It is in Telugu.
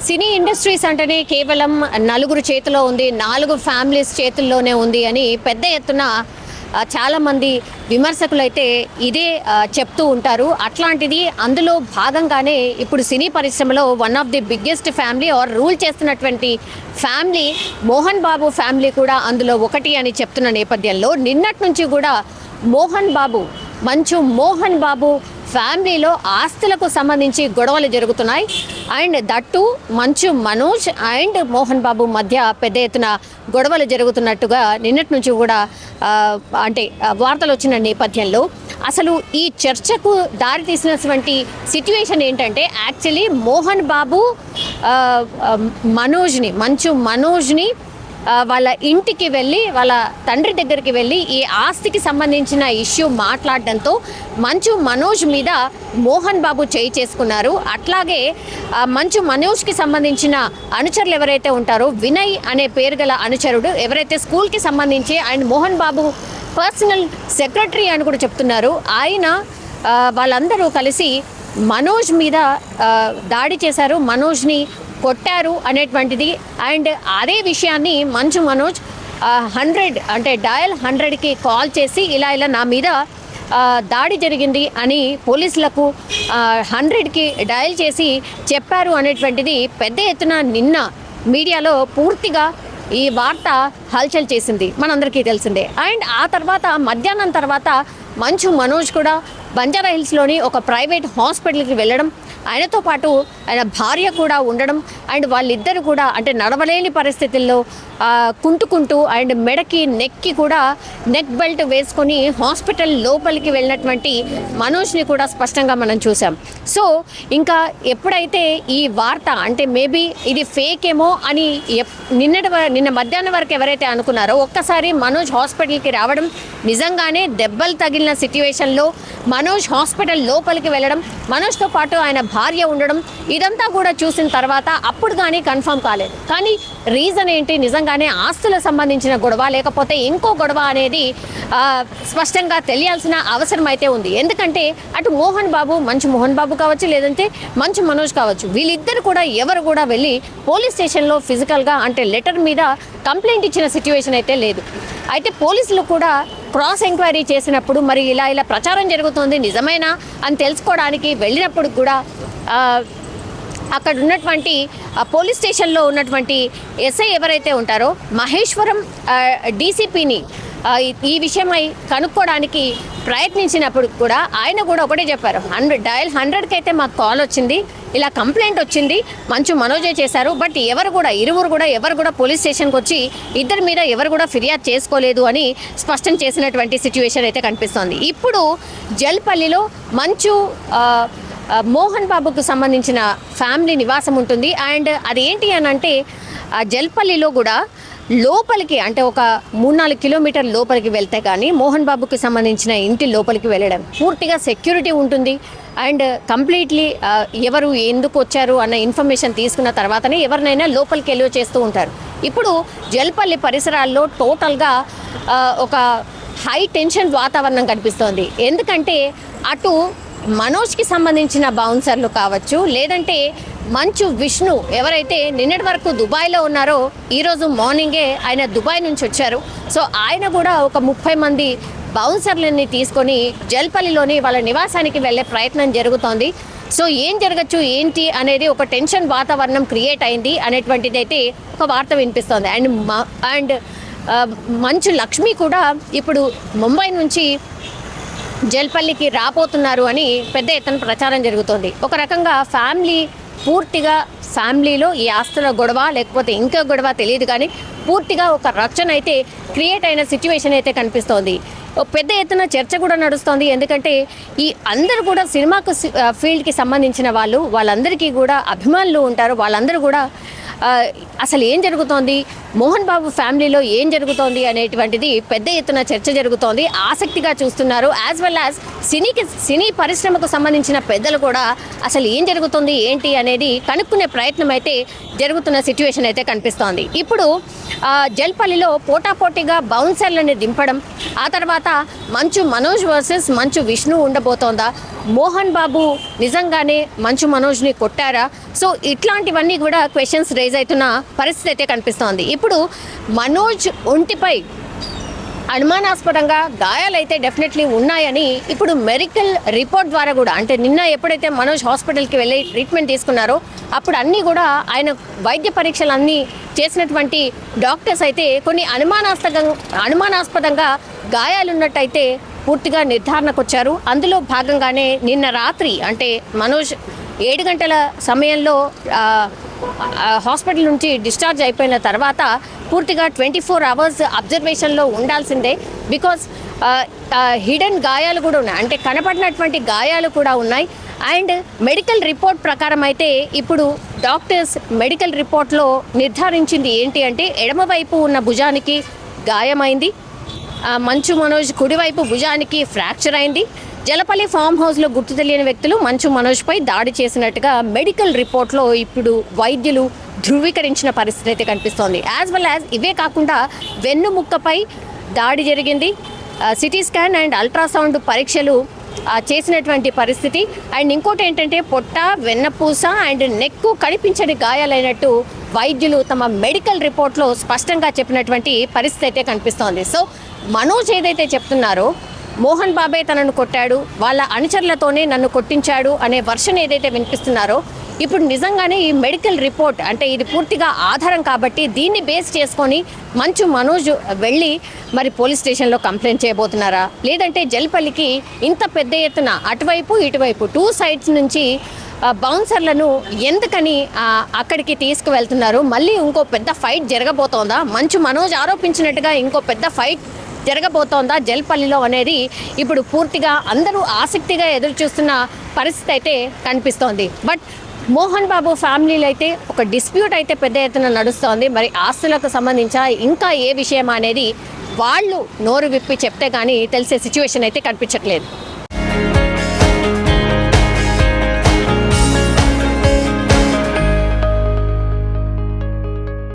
సినీ ఇండస్ట్రీస్ అంటేనే కేవలం నలుగురు చేతిలో ఉంది, 4 ఫ్యామిలీస్ చేతుల్లోనే ఉంది అని పెద్ద ఎత్తున చాలామంది విమర్శకులు అయితే ఇదే చెప్తూ ఉంటారు. అట్లాంటిది అందులో భాగంగానే ఇప్పుడు సినీ పరిశ్రమలో one of the biggest family or rule చేస్తున్నటువంటి ఫ్యామిలీ మోహన్ బాబు ఫ్యామిలీ కూడా అందులో ఒకటి అని చెప్తున్న నేపథ్యంలో నిన్నటి నుంచి కూడా మంచు మోహన్ బాబు ఫ్యామిలీలో ఆస్తులకు సంబంధించి గొడవలు జరుగుతున్నాయి. And that Manchu Manoj and Mohan Babu మధ్య పెద్ద ఎత్తున గొడవలు జరుగుతున్నట్టుగా నిన్నటి నుంచి కూడా వార్తలు వచ్చిన నేపథ్యంలో అసలు ఈ చర్చకు దారితీసినటువంటి సిట్యుయేషన్ ఏంటంటే యాక్చువల్లీ మోహన్ బాబు మంచు మనోజ్ని వాళ్ళ ఇంటికి వెళ్ళి వాళ్ళ తండ్రి దగ్గరికి వెళ్ళి ఈ ఆస్తికి సంబంధించిన ఇష్యూ మాట్లాడడంతో మంచు మనోజ్ మీద మోహన్ బాబు చేయి చేసుకున్నారు. అట్లాగే మంచు మనోజ్కి సంబంధించిన అనుచరులు ఎవరైతే ఉంటారో వినయ్ అనే పేరు గల అనుచరుడు ఎవరైతే స్కూల్కి సంబంధించి and Mohan Babu personal secretary అని కూడా చెప్తున్నారు. ఆయన వాళ్ళందరూ కలిసి మనోజ్ మీద దాడి చేశారు, మనోజ్ని కొట్టారు అనేటువంటిది. అండ్ అదే విషయాన్ని మంచు మనోజ్ 100 డయల్ 100కి కాల్ చేసి ఇలా నా మీద దాడి జరిగింది అని పోలీసులకు 100కి డయల్ చేసి చెప్పారు అనేటువంటిది పెద్ద ఎత్తున నిన్న మీడియాలో పూర్తిగా ఈ వార్త హల్చల్ చేసింది, మనందరికీ తెలిసిందే. అండ్ ఆ తర్వాత మధ్యాహ్నం తర్వాత మంచు మనోజ్ కూడా బంజారా హిల్స్లోని ఒక ప్రైవేట్ హాస్పిటల్కి వెళ్ళడం, ఆయనతో పాటు ఆయన భార్య కూడా ఉండడం అండ్ వాళ్ళిద్దరు కూడా నడవలేని పరిస్థితుల్లో కుంటుకుంటూ అండ్ మెడకి నెక్కి కూడా నెక్ బెల్ట్ వేసుకొని హాస్పిటల్ లోపలికి వెళ్ళినటువంటి మనోజ్ని కూడా స్పష్టంగా మనం చూసాం. సో ఇంకా ఎప్పుడైతే ఈ వార్త మేబీ ఇది ఫేక్ ఏమో అని నిన్న మధ్యాహ్నం వరకు ఎవరైతే అనుకున్నారో ఒక్కసారి మనోజ్ హాస్పిటల్కి రావడం, నిజంగానే దెబ్బలు తగిలిన సిట్యుయేషన్లో మనోజ్ హాస్పిటల్ లోపలికి వెళ్ళడం, మనోజ్తో పాటు ఆయన భార్య ఉండడం, ఇదంతా కూడా చూసిన తర్వాత అప్పుడు కానీ కన్ఫర్మ్ కాలేదు. కానీ రీజన్ ఏంటి, నిజంగానే ఆస్తులకు సంబంధించిన గొడవ లేకపోతే ఇంకో గొడవ అనేది స్పష్టంగా తెలియాల్సిన అవసరం అయితే ఉంది. ఎందుకంటే అటు మంచు మోహన్ బాబు కావచ్చు, లేదంటే మంచు మనోజ్ కావచ్చు, వీళ్ళిద్దరు కూడా ఎవరు కూడా వెళ్ళి పోలీస్ స్టేషన్లో ఫిజికల్గా లెటర్ మీద కంప్లైంట్ ఇచ్చిన సిట్యుయేషన్ అయితే లేదు. అయితే పోలీసులు కూడా క్రాస్ ఎంక్వైరీ చేసినప్పుడు మరి ఇలా ప్రచారం జరుగుతుంది నిజమేనా అని తెలుసుకోవడానికి వెళ్ళినప్పుడు కూడా అక్కడ ఉన్నటువంటి పోలీస్ స్టేషన్లో ఉన్నటువంటి ఎస్ఐ ఎవరైతే ఉంటారో మహేశ్వరం డీసీపీని ఈ విషయమై కనుక్కోవడానికి ప్రయత్నించినప్పుడు కూడా ఆయన కూడా ఒకటే చెప్పారు, డయల్ 100కి అయితే మాకు కాల్ వచ్చింది, ఇలా కంప్లైంట్ వచ్చింది, మంచు మనోజే చేశారు, బట్ ఎవరు కూడా పోలీస్ స్టేషన్కి వచ్చి ఇద్దరి మీద ఎవరు కూడా ఫిర్యాదు చేసుకోలేదు అని స్పష్టం చేసినటువంటి సిచ్యువేషన్ అయితే కనిపిస్తోంది. ఇప్పుడు జల్పల్లిలో మంచు మోహన్ బాబుకు సంబంధించిన ఫ్యామిలీ నివాసం ఉంటుంది. అండ్ అదేంటి అని జల్పల్లిలో కూడా లోపలికి ఒక 3-4 కిలోమీటర్ల లోపలికి వెళ్తే కానీ మోహన్ బాబుకి సంబంధించిన ఇంటి లోపలికి వెళ్ళడం పూర్తిగా సెక్యూరిటీ ఉంటుంది. అండ్ కంప్లీట్లీ ఎవరు ఎందుకు వచ్చారు అన్న ఇన్ఫర్మేషన్ తీసుకున్న తర్వాతనే ఎవరినైనా లోపలికి ఎల్లో చేస్తూ ఉంటారు. ఇప్పుడు జల్పల్లి పరిసరాల్లో టోటల్గా ఒక హై టెన్షన్ వాతావరణం కనిపిస్తోంది. ఎందుకంటే అటు మనోజ్కి సంబంధించిన బౌన్సర్లు కావచ్చు, లేదంటే మంచు విష్ణు ఎవరైతే నిన్నటి వరకు దుబాయ్లో ఉన్నారో ఈరోజు మార్నింగే ఆయన దుబాయ్ నుంచి వచ్చారు. సో ఆయన కూడా ఒక 30 మంది బౌన్సర్లని తీసుకొని జల్పల్లిలోని వాళ్ళ నివాసానికి వెళ్ళే ప్రయత్నం జరుగుతోంది. సో ఏం జరగచ్చు ఏంటి అనేది ఒక టెన్షన్ వాతావరణం క్రియేట్ అయింది అనేటువంటిది అయితే ఒక వార్త వినిపిస్తోంది. అండ్ మంచు లక్ష్మి కూడా ఇప్పుడు ముంబై నుంచి జల్పల్లికి రాబోతున్నారు అని పెద్ద ఎత్తున ప్రచారం జరుగుతోంది. ఒక రకంగా పూర్తిగా ఫ్యామిలీలో ఈ ఆస్తుల గొడవ లేకపోతే ఇంకా గొడవ తెలియదు, కానీ పూర్తిగా ఒక రక్షణ అయితే క్రియేట్ అయిన సిచ్యువేషన్ అయితే కనిపిస్తోంది. పెద్ద ఎత్తున చర్చ కూడా నడుస్తోంది. ఎందుకంటే ఈ అందరూ కూడా సినిమాకు ఫీల్డ్కి సంబంధించిన వాళ్ళందరికీ కూడా అభిమానులు ఉంటారు. వాళ్ళందరూ కూడా అసలు ఏం జరుగుతోంది, మోహన్ బాబు ఫ్యామిలీలో ఏం జరుగుతోంది అనేటువంటిది పెద్ద ఎత్తున చర్చ జరుగుతోంది. ఆసక్తిగా చూస్తున్నారు. యాజ్ వెల్ యాజ్ సినీ పరిశ్రమకు సంబంధించిన పెద్దలు కూడా అసలు ఏం జరుగుతుంది ఏంటి అనేది కనుక్కునే ప్రయత్నం అయితే జరుగుతున్న సిచ్యువేషన్ అయితే కనిపిస్తోంది. ఇప్పుడు జల్పల్లిలో పోటాపోటీగా బౌన్సర్లని దింపడం, ఆ తర్వాత మంచు మనోజ్ వర్సెస్ మంచు విష్ణు ఉండబోతోందా, మోహన్ బాబు నిజంగానే మంచు మనోజ్ని కొట్టారా? సో ఇట్లాంటివన్నీ కూడా క్వశ్చన్స్ రేజ్ అవుతున్న పరిస్థితి అయితే కనిపిస్తోంది. ఇప్పుడు మనోజ్ ఒంటిపై అనుమానాస్పదంగా గాయాలైతే డెఫినెట్లీ ఉన్నాయని ఇప్పుడు మెడికల్ రిపోర్ట్ ద్వారా కూడా, అంటే నిన్న ఎప్పుడైతే మనోజ్ హాస్పిటల్కి వెళ్ళి ట్రీట్మెంట్ తీసుకున్నారో అప్పుడు అన్నీ కూడా ఆయన వైద్య పరీక్షలు అన్నీ చేసినటువంటి డాక్టర్స్ అయితే కొన్ని అనుమానాస్పదంగా గాయాలున్నట్టయితే పూర్తిగా నిర్ధారణకు వచ్చారు. అందులో భాగంగానే నిన్న రాత్రి అంటే మనోజ్ 7 గంటల సమయంలో హాస్పిటల్ నుంచి డిశ్చార్జ్ అయిపోయిన తర్వాత పూర్తిగా 24 అవర్స్ అబ్జర్వేషన్లో ఉండాల్సిందే. బికాజ్ హిడెన్ గాయాలు కూడా ఉన్నాయి, అంటే కనపడినటువంటి గాయాలు కూడా ఉన్నాయి. అండ్ మెడికల్ రిపోర్ట్ ప్రకారం అయితే ఇప్పుడు డాక్టర్స్ మెడికల్ రిపోర్ట్లో నిర్ధారించింది ఏంటి అంటే ఎడమవైపు ఉన్న భుజానికి గాయమైంది, మంచు మనోజ్ కుడివైపు భుజానికి ఫ్రాక్చర్ అయింది. జలపల్లి ఫామ్ హౌస్లో గుర్తు తెలియని వ్యక్తులు మంచు మనోజ్పై దాడి చేసినట్టుగా మెడికల్ రిపోర్ట్లో ఇప్పుడు వైద్యులు ధృవీకరించిన పరిస్థితి అయితే కనిపిస్తోంది. యాజ్ వెల్ యాజ్ ఇవే కాకుండా వెన్నుముక్కపై దాడి జరిగింది, సిటీ స్కాన్ అండ్ అల్ట్రాసౌండ్ పరీక్షలు చేసినటువంటి పరిస్థితి. అండ్ ఇంకోటి ఏంటంటే పొట్ట, వెన్నపూస అండ్ నెక్ కనిపించని గాయాలైనట్టు వైద్యులు తమ మెడికల్ రిపోర్ట్లో స్పష్టంగా చెప్పినటువంటి పరిస్థితి అయితే కనిపిస్తోంది. సో మనోజ్ ఏదైతే చెప్తున్నారో మోహన్ బాబే తనను కొట్టాడు, వాళ్ళ అనుచరులతోనే నన్ను కొట్టించాడు అనే వర్షన్ ఏదైతే వినిపిస్తున్నారో ఇప్పుడు నిజంగానే ఈ మెడికల్ రిపోర్ట్ అంటే ఇది పూర్తిగా ఆధారం కాబట్టి దీన్ని బేస్ చేసుకొని మంచు మనోజ్ వెళ్ళి మరి పోలీస్ స్టేషన్లో కంప్లైంట్ చేయబోతున్నారా, లేదంటే జల్పల్లికి ఇంత పెద్ద ఎత్తున అటువైపు ఇటువైపు 2 సైడ్స్ నుంచి బౌన్సర్లను ఎందుకని అక్కడికి తీసుకువెళ్తున్నారు, మళ్ళీ ఇంకో పెద్ద ఫైట్ జరగబోతోందా, మంచు మనోజ్ ఆరోపించినట్టుగా ఇంకో పెద్ద ఫైట్ జరగబోతోందా జల్పల్లిలో అనేది ఇప్పుడు పూర్తిగా అందరూ ఆసక్తిగా ఎదురు చూస్తున్న పరిస్థితి అయితే కనిపిస్తోంది. బట్ మోహన్ బాబు ఫ్యామిలీలో అయితే ఒక డిస్ప్యూట్ అయితే పెద్ద ఎత్తున నడుస్తోంది. మరి ఆస్తులకు సంబంధించి ఇంకా ఏ విషయం అనేది వాళ్ళు నోరు విప్పి చెప్తే కానీ తెలిసే సిచ్యువేషన్ అయితే కనిపించట్లేదు.